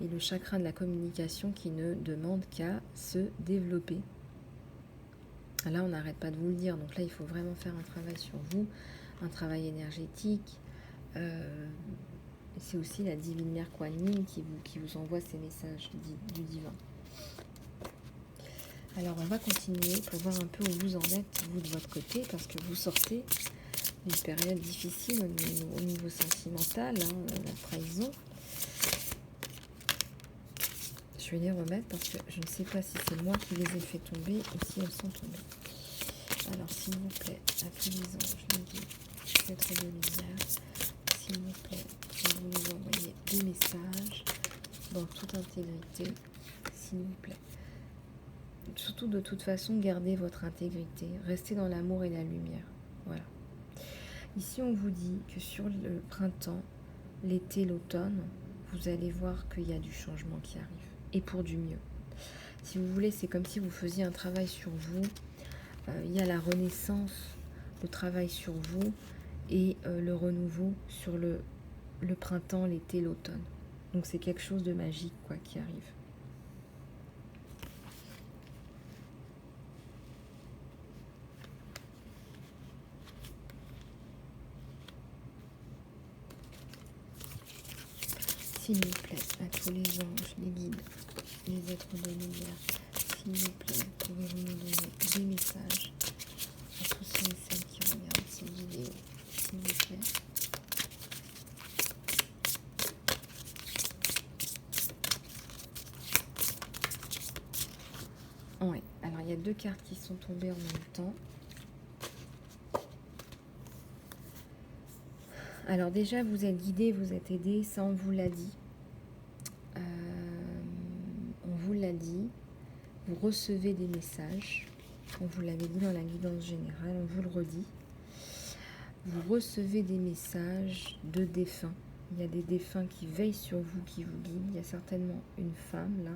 Et le chakra de la communication qui ne demande qu'à se développer. Là, on n'arrête pas de vous le dire, donc là, il faut vraiment faire un travail sur vous, un travail énergétique. C'est aussi la divine mère Kuan Yin qui vous envoie ces messages du divin. Alors, on va continuer pour voir un peu où vous en êtes, vous de votre côté, parce que vous sortez une période difficile au niveau sentimental, hein, la trahison. Je vais les remettre parce que je ne sais pas si c'est moi qui les ai fait tomber ou si elles sont tombées. Alors, s'il vous plaît, à tous les anges, les guides, êtres de lumière, s'il vous plaît, je vais vous les envoyer des messages dans toute intégrité, s'il vous plaît. Surtout, de toute façon, gardez votre intégrité, restez dans l'amour et la lumière. Voilà. Ici, on vous dit que sur le printemps, l'été, l'automne, vous allez voir qu'il y a du changement qui arrive, et pour du mieux. Si vous voulez, c'est comme si vous faisiez un travail sur vous. Il y a la renaissance, le travail sur vous, et le renouveau sur le printemps, l'été, l'automne. Donc c'est quelque chose de magique quoi qui arrive. S'il vous plaît, à tous les anges, les guides, les êtres de lumière, s'il vous plaît, pouvez-vous nous donner des messages à tous ceux et celles qui regardent cette vidéo, s'il vous plaît. Ouais, alors il y a deux cartes qui sont tombées en même temps. Alors déjà, vous êtes guidé, vous êtes aidé, ça on vous l'a dit. On vous l'a dit. Vous recevez des messages. On vous l'avait dit dans la guidance générale, on vous le redit. Vous recevez des messages de défunts. Il y a des défunts qui veillent sur vous, qui vous guident. Il y a certainement une femme là,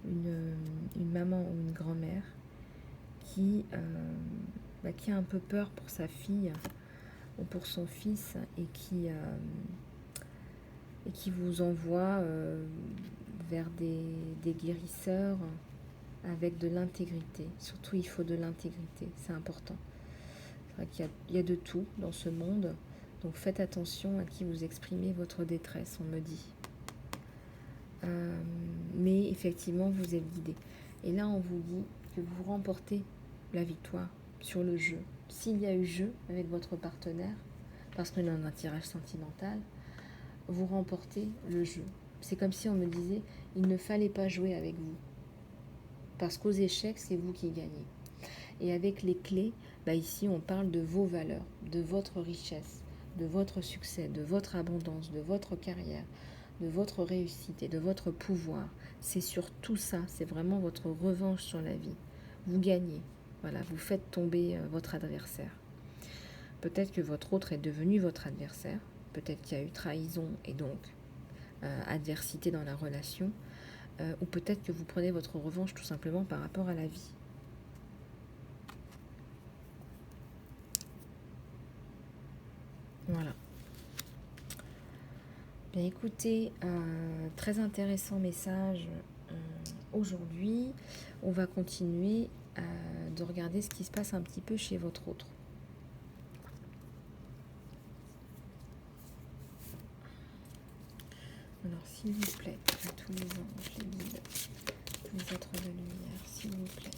une maman ou une grand-mère qui a un peu peur pour sa fille ou pour son fils et qui vous envoie vers des guérisseurs avec de l'intégrité. Surtout, il faut de l'intégrité, c'est important. C'est vrai qu'il y a de tout dans ce monde, donc faites attention à qui vous exprimez votre détresse, on me dit. Mais effectivement, vous êtes guidé. Et là, on vous dit que vous remportez la victoire sur le jeu. S'il y a eu jeu avec votre partenaire, parce qu'on est dans un tirage sentimental, vous remportez le jeu. C'est comme si on me disait, il ne fallait pas jouer avec vous. Parce qu'aux échecs, c'est vous qui gagnez. Et avec les clés, ici, on parle de vos valeurs, de votre richesse, de votre succès, de votre abondance, de votre carrière, de votre réussite et de votre pouvoir. C'est sur tout ça, c'est vraiment votre revanche sur la vie. Vous gagnez, voilà, vous faites tomber votre adversaire. Peut-être que votre autre est devenu votre adversaire, peut-être qu'il y a eu trahison et donc adversité dans la relation, ou peut-être que vous prenez votre revanche tout simplement par rapport à la vie. Voilà. Bien écoutez, très intéressant message aujourd'hui. On va continuer de regarder ce qui se passe un petit peu chez votre autre. Alors s'il vous plaît, à tous les anges, les guides, les êtres de lumière, s'il vous plaît,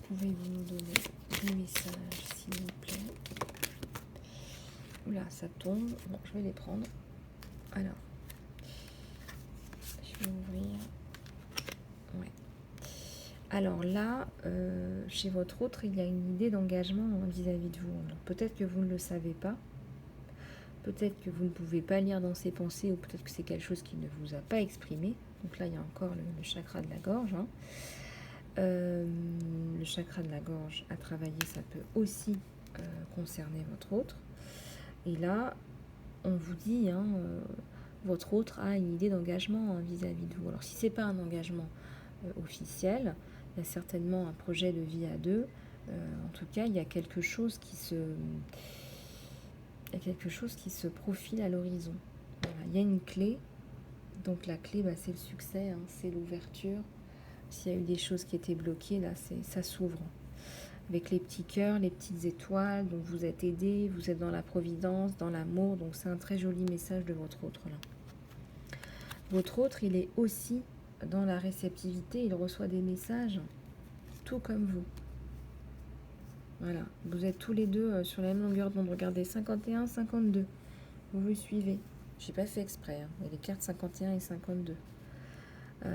pouvez-vous nous donner des messages, s'il vous plaît. Oula, ça tombe. Bon, je vais les prendre. Alors, je vais ouvrir. Ouais. Alors là, chez votre autre, il y a une idée d'engagement vis-à-vis de vous. Alors peut-être que vous ne le savez pas. Peut-être que vous ne pouvez pas lire dans ses pensées ou peut-être que c'est quelque chose qu'il ne vous a pas exprimé. Donc là, il y a encore le chakra de la gorge. Le chakra de la gorge à travailler, ça peut aussi concerner votre autre. Et là, on vous dit, votre autre a une idée d'engagement vis-à-vis de vous. Alors si ce n'est pas un engagement officiel, il y a certainement un projet de vie à deux. En tout cas, il y a quelque chose qui se profile à l'horizon. Voilà. Il y a une clé. Donc la clé, c'est le succès, c'est l'ouverture. S'il y a eu des choses qui étaient bloquées, là, ça s'ouvre. Avec les petits cœurs, les petites étoiles, donc vous êtes aidé, vous êtes dans la providence, dans l'amour, donc c'est un très joli message de votre autre là. Votre autre, il est aussi dans la réceptivité, il reçoit des messages, tout comme vous. Voilà, vous êtes tous les deux sur la même longueur d'onde. Regardez, 51, 52. Vous le suivez. Je n'ai pas fait exprès. Hein. Il y a les cartes 51 et 52. Il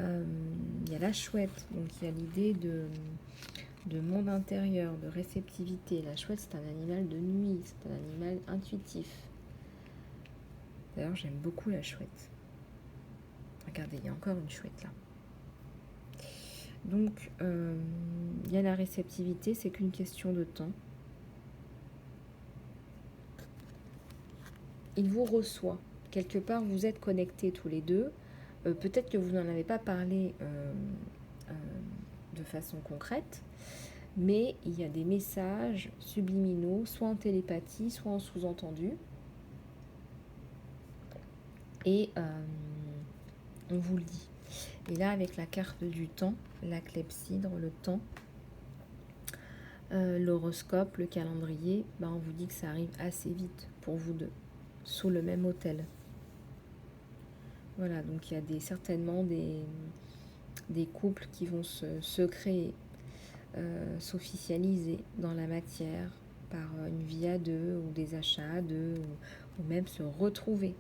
y a la chouette. Donc, il y a l'idée de monde intérieur, de réceptivité. La chouette, c'est un animal de nuit. C'est un animal intuitif. D'ailleurs, j'aime beaucoup la chouette. Regardez, il y a encore une chouette là. Donc, il y a la réceptivité, c'est qu'une question de temps. Il vous reçoit. Quelque part, vous êtes connectés tous les deux. Peut-être que vous n'en avez pas parlé de façon concrète, mais il y a des messages subliminaux, soit en télépathie, soit en sous-entendu. Et on vous le dit. Et là, avec la carte du temps, la clepsydre, le temps, l'horoscope, le calendrier, on vous dit que ça arrive assez vite pour vous deux, sous le même hôtel. Voilà, donc il y a certainement des couples qui vont se créer, s'officialiser dans la matière par une vie à deux, ou des achats à deux, ou même se retrouver.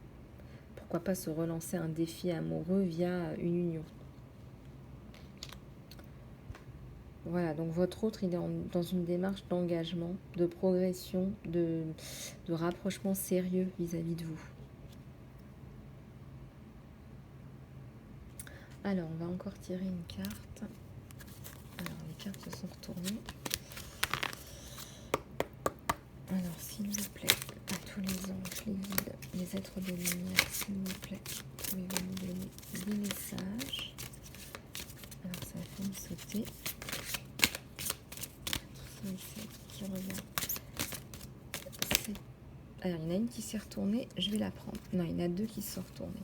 Pourquoi pas se relancer un défi amoureux via une union. Voilà, donc votre autre, il est dans une démarche d'engagement, de progression, de rapprochement sérieux vis-à-vis de vous. Alors, on va encore tirer une carte. Alors, les cartes se sont retournées. Alors, s'il vous plaît, à tous les anges, les guides, les êtres de lumière, s'il vous plaît, pouvez-vous nous donner des messages? Alors, ça a fait me sauter. Qui revient. Alors, il y en a une qui s'est retournée, je vais la prendre. Non, il y en a deux qui se sont retournées.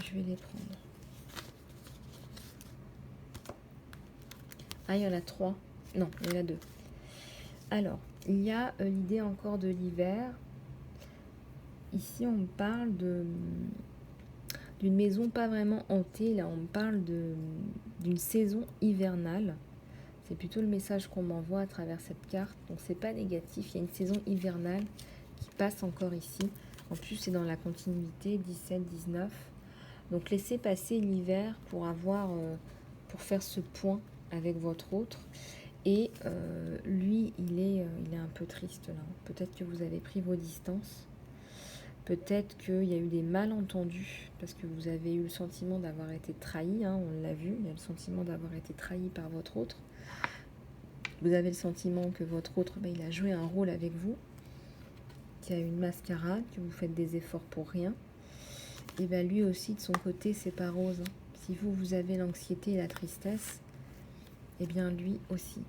Je vais les prendre. Ah, il y en a trois. Non, il y en a deux. Alors, il y a l'idée encore de l'hiver. Ici, on parle d'une maison pas vraiment hantée. Là, on parle d'une saison hivernale. C'est plutôt le message qu'on m'envoie à travers cette carte. Donc, c'est pas négatif. Il y a une saison hivernale qui passe encore ici. En plus, c'est dans la continuité 17-19. Donc, laissez passer l'hiver pour faire ce point avec votre autre. Et lui, il est un peu triste là. Peut-être que vous avez pris vos distances. Peut-être qu'il y a eu des malentendus parce que vous avez eu le sentiment d'avoir été trahi. Hein, on l'a vu, il y a le sentiment d'avoir été trahi par votre autre. Vous avez le sentiment que votre autre, il a joué un rôle avec vous, qu'il y a eu une mascarade, que vous faites des efforts pour rien. Et lui aussi, de son côté, c'est pas rose. Hein. Si vous avez l'anxiété et la tristesse, et bien lui aussi.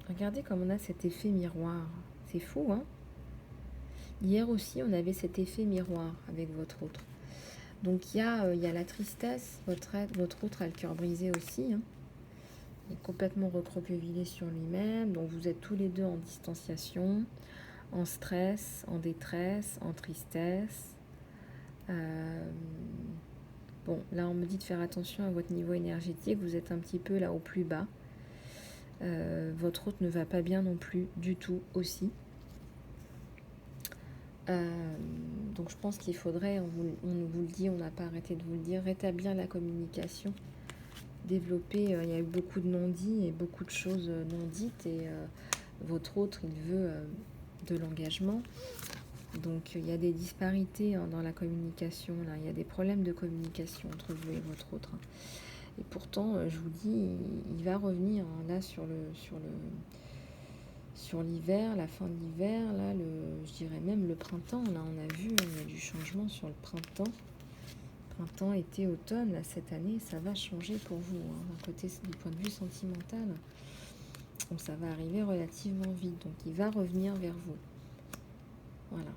Regardez comme on a cet effet miroir. C'est fou, hein? Hier aussi, on avait cet effet miroir avec votre autre. Donc, il y a la tristesse. Votre autre a le cœur brisé aussi. Hein. Il est complètement recroquevillé sur lui-même. Donc, vous êtes tous les deux en distanciation, en stress, en détresse, en tristesse. Bon, là, on me dit de faire attention à votre niveau énergétique. Vous êtes un petit peu là au plus bas. Votre autre ne va pas bien non plus du tout aussi. Donc je pense qu'il faudrait, on vous le dit, on n'a pas arrêté de vous le dire, rétablir la communication, développer, il y a eu beaucoup de non-dits et beaucoup de choses non dites et votre autre, il veut de l'engagement. Donc il y a des disparités dans la communication, là. Il y a des problèmes de communication entre vous et votre autre. Et pourtant, je vous dis, il va revenir là sur l'hiver, la fin de l'hiver, là, je dirais même le printemps. Là, on a vu, il y a du changement sur le printemps. Printemps, été, automne, là, cette année, ça va changer pour vous. Hein. D'un côté, du point de vue sentimental, donc ça va arriver relativement vite. Donc, il va revenir vers vous. Voilà.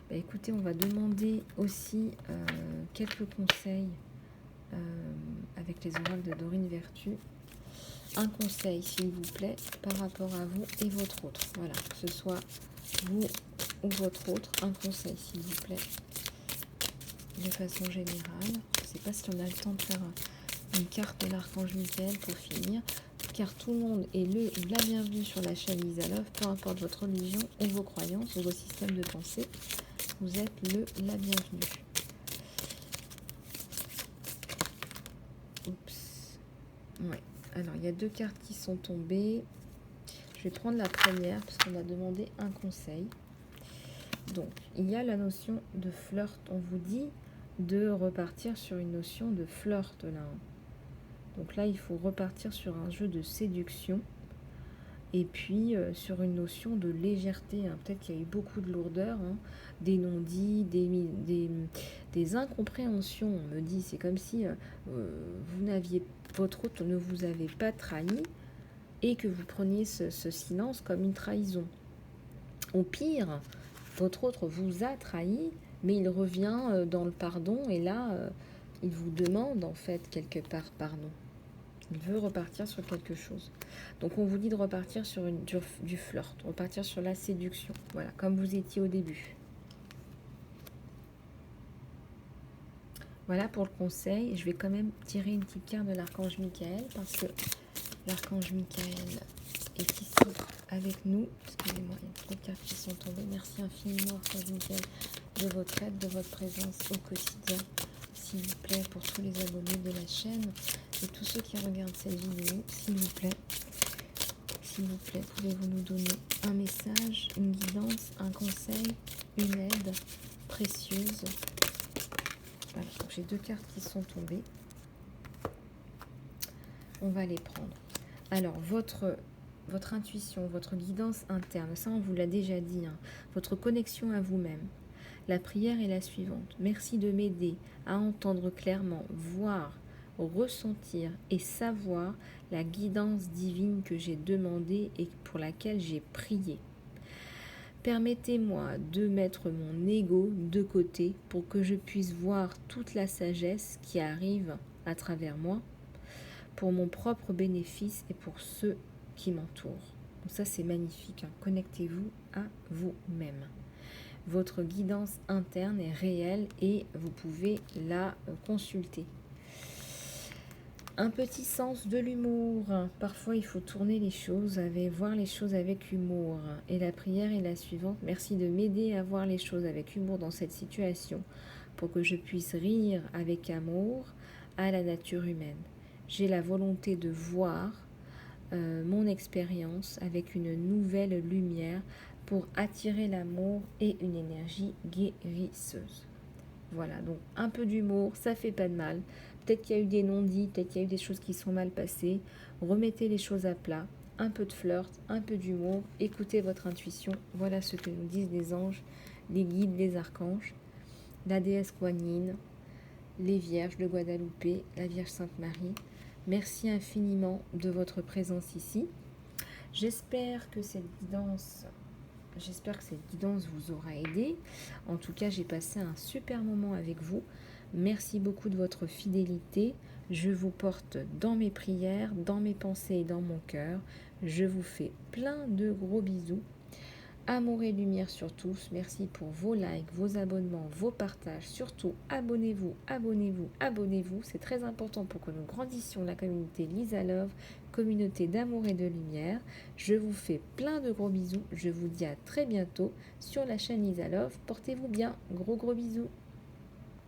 Écoutez, on va demander aussi quelques conseils avec les oracles de Dorine Vertu. Un conseil, s'il vous plaît, par rapport à vous et votre autre. Voilà, que ce soit vous ou votre autre, un conseil, s'il vous plaît, de façon générale. Je ne sais pas si on a le temps de faire une carte de l'archange Michael pour finir. car tout le monde est le ou la bienvenue sur la chaîne Lisa Love, peu importe votre religion ou vos croyances ou vos systèmes de pensée, vous êtes le la bienvenue. Oups. Ouais. Alors, il y a 2 cartes qui sont tombées. Je vais prendre la première parce qu'on a demandé un conseil. Donc, il y a la notion de flirt. On vous dit de repartir sur une notion de flirt là. Donc là, il faut repartir sur un jeu de séduction et puis sur une notion de légèreté. Hein. Peut-être qu'il y a eu beaucoup de lourdeur, hein, des non-dits, des incompréhensions. On me dit, c'est comme si votre autre ne vous avait pas trahi et que vous preniez ce silence comme une trahison. Au pire, votre autre vous a trahi, mais il revient dans le pardon et là, il vous demande en fait quelque part pardon. Il veut repartir sur quelque chose. Donc on vous dit de repartir sur du flirt, repartir sur la séduction. Voilà, comme vous étiez au début. Voilà pour le conseil. Je vais quand même tirer une petite carte de l'archange Michael parce que l'archange Michael est ici avec nous. Excusez-moi, il y a trop de cartes qui sont tombées. Merci infiniment, archange Michael, de votre aide, de votre présence au quotidien. S'il vous plaît, pour tous les abonnés de la chaîne et tous ceux qui regardent cette vidéo, s'il vous plaît, pouvez-vous nous donner un message, une guidance, un conseil, une aide précieuse. Voilà, donc j'ai 2 cartes qui sont tombées. On va les prendre. Alors, votre intuition, votre guidance interne, ça on vous l'a déjà dit, hein, votre connexion à vous-même. La prière est la suivante. Merci de m'aider à entendre clairement, voir, ressentir et savoir la guidance divine que j'ai demandée et pour laquelle j'ai prié. Permettez-moi de mettre mon ego de côté pour que je puisse voir toute la sagesse qui arrive à travers moi pour mon propre bénéfice et pour ceux qui m'entourent. Donc ça c'est magnifique, hein. Connectez-vous à vous-même. Votre guidance interne est réelle et vous pouvez la consulter. Un petit sens de l'humour. Parfois, il faut tourner les choses, voir les choses avec humour. Et la prière est la suivante. Merci de m'aider à voir les choses avec humour dans cette situation pour que je puisse rire avec amour à la nature humaine. J'ai la volonté de voir mon expérience avec une nouvelle lumière pour attirer l'amour et une énergie guérisseuse. Voilà, donc un peu d'humour, ça fait pas de mal. Peut-être qu'il y a eu des non-dits, peut-être qu'il y a eu des choses qui sont mal passées. Remettez les choses à plat, un peu de flirt, un peu d'humour, écoutez votre intuition. Voilà ce que nous disent les anges, les guides, les archanges, la déesse Kuan Yin, les vierges de Guadalupe, la Vierge Sainte Marie. Merci infiniment de votre présence ici. J'espère que cette guidance vous aura aidé. En tout cas, j'ai passé un super moment avec vous. Merci beaucoup de votre fidélité. Je vous porte dans mes prières, dans mes pensées et dans mon cœur. Je vous fais plein de gros bisous. Amour et lumière sur tous. Merci pour vos likes, vos abonnements, vos partages. Surtout, abonnez-vous, abonnez-vous, abonnez-vous. C'est très important pour que nous grandissions la communauté Lisa Love, communauté d'amour et de lumière. Je vous fais plein de gros bisous. Je vous dis à très bientôt sur la chaîne Lisa Love. Portez-vous bien. Gros bisous.